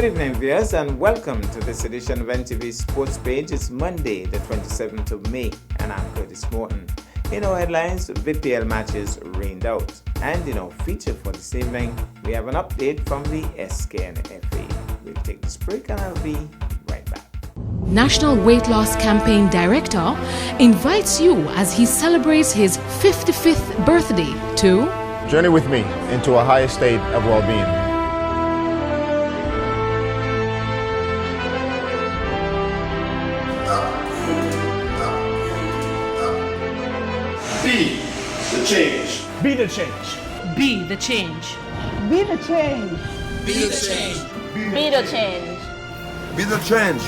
Good evening, viewers, and welcome to this edition of NTV Sports Page. It's Monday, the 27th of May, and I'm Curtis Morton. In our headlines, VPL matches rained out. And in our feature for this evening, we have an update from the SKNFA. We'll take this break and I'll be right back. National Weight Loss Campaign Director invites you as he celebrates his 55th birthday to journey with me into a higher state of well-being. Be the change. Be the change. Be the change. Be the change. Be the change. Be the change. Be the change.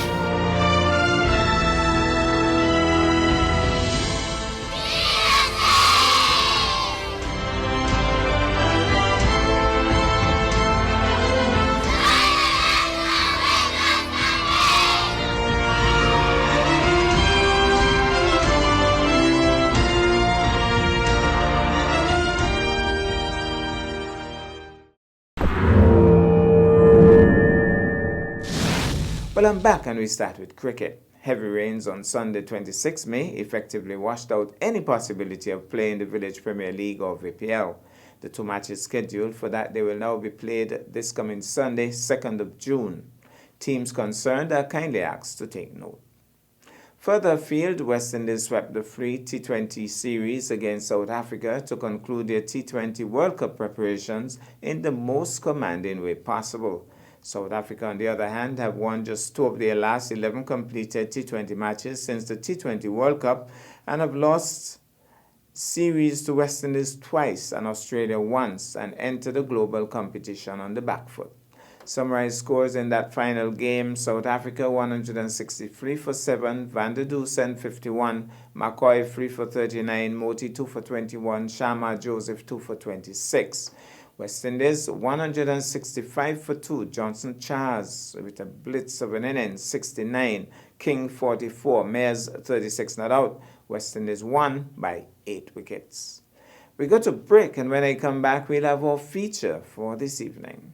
Well, I'm back and we start with cricket. Heavy rains on Sunday 26 May effectively washed out any possibility of playing the Village Premier League or VPL. The two matches scheduled for that day will now be played this coming Sunday, 2nd of June. Teams concerned are kindly asked to take note. Further afield, West Indies swept the free T20 series against South Africa to conclude their T20 World Cup preparations in the most commanding way possible. South Africa, on the other hand, have won just 2 of their last 11 completed T20 matches since the T20 World Cup and have lost series to West Indies twice and Australia once and entered the global competition on the back foot. Summarized scores in that final game: South Africa 163 for 7, Van der Dusen 51, McCoy 3 for 39, Moti 2 for 21, Sharma Joseph 2 for 26. West Indies 165 for 2, Johnson Charles with a blitz of an innings 69, King 44, Mayers 36 not out. West Indies won by 8 wickets. We go to break, and when I come back we'll have our feature for this evening.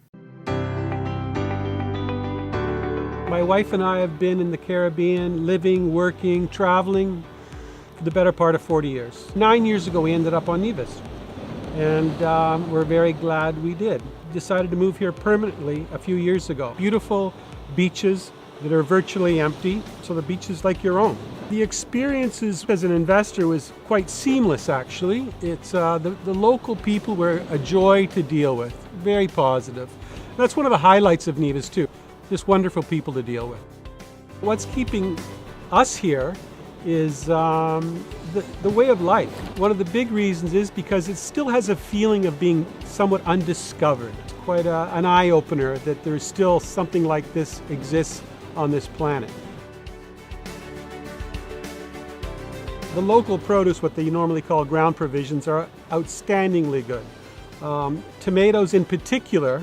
My wife and I have been in the Caribbean, living, working, traveling for the better part of 40 years. 9 years ago we ended up on Nevis. And we're very glad we did. Decided to move here permanently a few years ago. Beautiful beaches that are virtually empty, so the beach is like your own. The experiences as an investor was quite seamless, actually. It's the local people were a joy to deal with, very positive. That's one of the highlights of Nevis too, just wonderful people to deal with. What's keeping us here is the way of life. One of the big reasons is because it still has a feeling of being somewhat undiscovered. It's quite an eye-opener that there's still something like this exists on this planet. The local produce, what they normally call ground provisions, are outstandingly good. Tomatoes in particular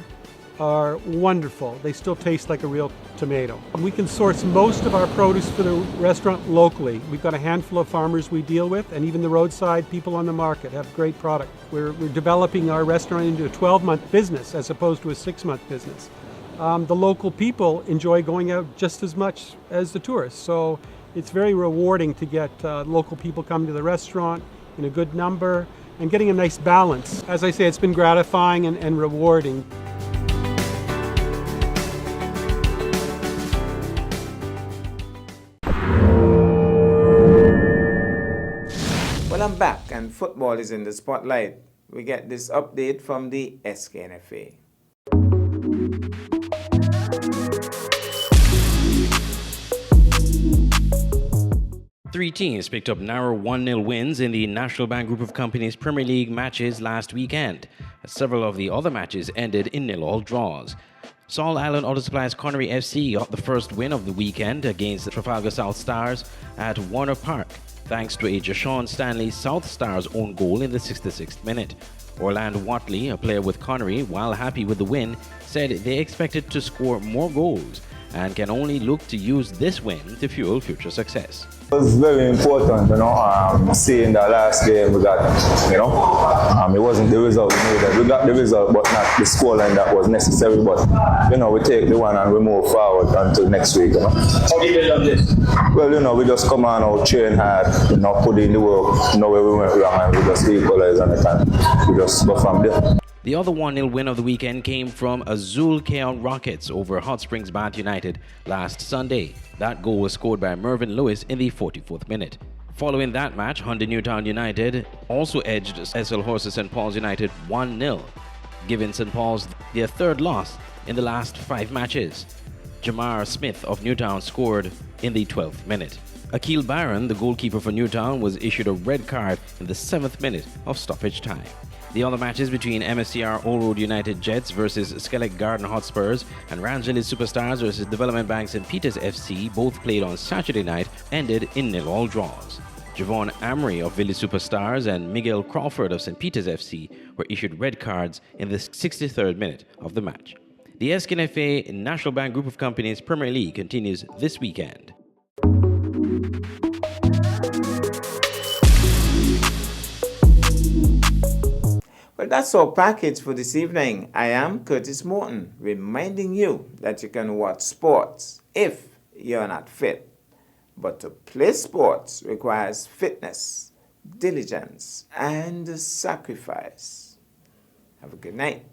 are wonderful. They still taste like a real tomato. We can source most of our produce for the restaurant locally. We've got a handful of farmers we deal with, and even the roadside people on the market have great product. We're developing our restaurant into a 12-month business as opposed to a 6-month business. The local people enjoy going out just as much as the tourists, so it's very rewarding to get local people coming to the restaurant in a good number and getting a nice balance. As I say, it's been gratifying and rewarding. Well, I'm back and football is in the spotlight. We get this update from the SKNFA. Three teams picked up narrow 1-0 wins in the National Bank Group of Companies Premier League matches last weekend. Several of the other matches ended in 0-0 draws. Salt Island Auto Supply's Connery FC got the first win of the weekend against the Trafalgar South Stars at Warner Park, thanks to a Jashawn Stanley South Stars own goal in the 66th minute. Orlando Watley, a player with Connery, while happy with the win, said they expected to score more goals and can only look to use this win to fuel future success. It was very important, seeing the last game we got, it wasn't the result we needed. We got the result, but not the scoreline that was necessary. But, we take the one and we move forward until next week. How do you build on this? Well, we just come on out, train hard, put in the work, know where we went wrong, and we just equalize on the time. We just go from there. The other 1-0 win of the weekend came from Azul Keon Rockets over Hot Springs Bath United last Sunday. That goal was scored by Mervyn Lewis in the 44th minute. Following that match, Hyundai Newtown United also edged SL Horses St. Paul's United 1-0, giving St. Paul's their third loss in the last 5 matches. Jamar Smith of Newtown scored in the 12th minute. Akil Byron, the goalkeeper for Newtown, was issued a red card in the 7th minute of stoppage time. The other matches between MSCR Old Road United Jets versus Skellig Garden Hotspurs and Rangeley Superstars versus Development Bank St. Peter's FC, both played on Saturday night, ended in 0-0 draws. Javon Amory of Village Superstars and Miguel Crawford of St. Peter's FC were issued red cards in the 63rd minute of the match. The SKNFA National Bank Group of Companies Premier League continues this weekend. Well, that's our package for this evening. I am Curtis Morton, reminding you that you can watch sports if you're not fit. But to play sports requires fitness, diligence, and sacrifice. Have a good night.